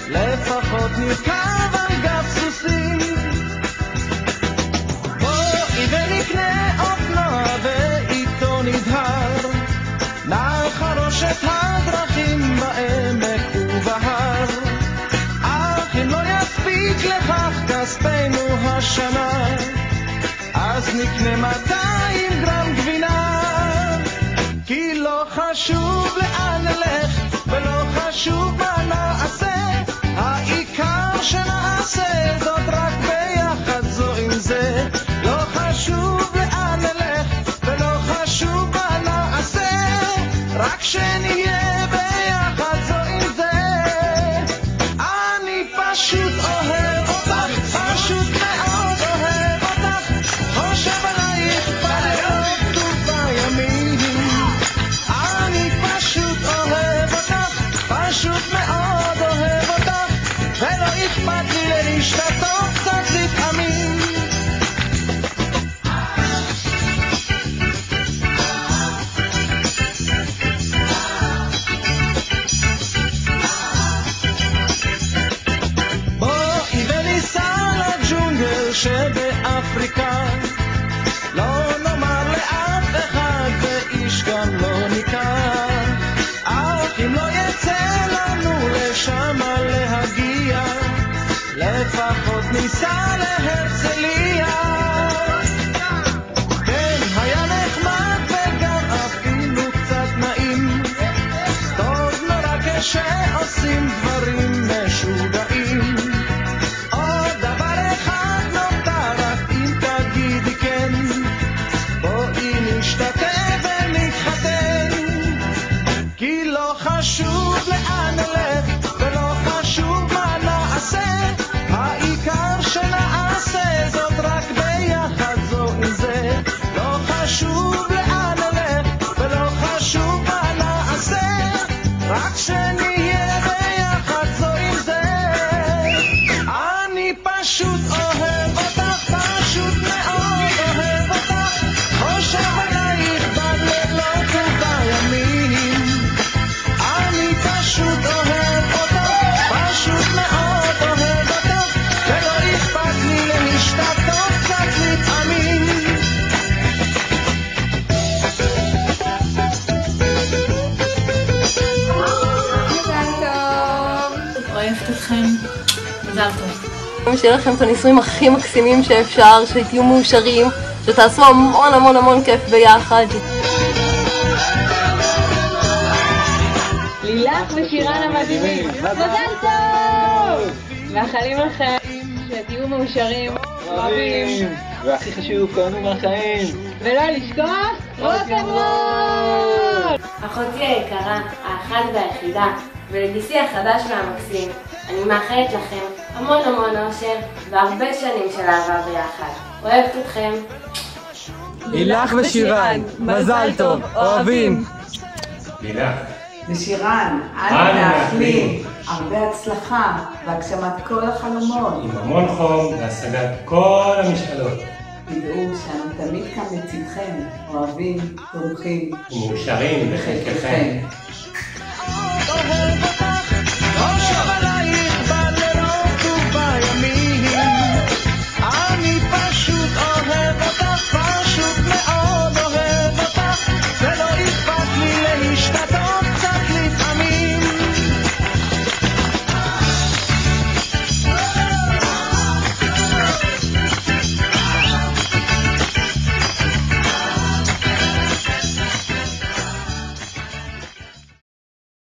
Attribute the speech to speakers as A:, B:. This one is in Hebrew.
A: לפחות נרכב על גב סוסים, בואי ונקנה אופנוע ואיתו נדהר, נעל חרושת הדרכים בעמק ובהר. אך אם לא יספיק לכך כספנו השנה, אז נקנה 200 גרם גבינה, כי לא חשוב לאן נלך ולא חשוב מה נעשה, העיקר שנעשה זאת רק ביחד זו עם זה. לא חשוב לאן נלך ולא חשוב מה נעשה, רק שנהיה ביחד זו עם זה. אני פשוט אוהב אותך, פשוט מאוד אוהב אותך, חושב עלייך בלילות ובימים. אני פשוט אוהב אותך, פשוט מאוד אוהב אותך, ולא אכפת לי להשתתות קצת לפעמים. בואי וניסע לג'ונגל שבאפריקה, לא נאמר לאף אחד ואיש גם לא ניקח, אך אם לא יצא לנו לשם להגיע, לפחות ניסע להרצליה. כן, היה נחמד וגם אפילו קצת נעים, טוב נורא כשעושים דברים משוגעים. עוד דבר אחד נותר, רק אם תגידי כן, בואי נשתתף ונתחתן, כי לא חשוב לאן נלך ולא חשוב מה נעשה, העיקר שנעשה זאת רק ביחד זו עם זה. לא חשוב לאן נלך ולא חשוב מה נעשה, רק שנהיה ביחד זו עם זה. אני פשוט אוהב אותך, פשוט מאוד אוהב אותך, חושב עלייך בלילות ובימים. אני פשוט אוהב אותך, פשוט מאוד אוהב אותך, ולא אכפת לי להשתתות קצת לפעמים.
B: אוהבת אתכם, מזל טוב.
C: שיהיה לכם את הנישואים הכי מקסימים שאפשר, שתהיו מאושרים, שתעשו המון המון המון כיף ביחד.
B: לילך ושירן המדהימים, מזל טוב! מאחלים לכם שתהיו מאושרים, אוהבים,
D: והכי חשוב, תהנו מהחיים,
B: ולא לשכוח רוק'נ'רול!
E: אחותי היקרה, האחת והיחידה, ולגיסי החדש והמקסים, אני מאחלת לכם המון המון אושר והרבה שנים של אהבה ביחד. אוהבת אתכם.
D: לילך ושירן, מזל טוב, אוהבים.
F: לילך
G: ושירן, אנו מאחלים הרבה הצלחה והגשמת כל החלומות,
F: עם המון חום והשגת כל המשאלות.
G: תדעו שאנו תמיד כאן לצדכם, אוהבים, תומכים
F: ומאושרים בחלקכם.
A: אוהב אותך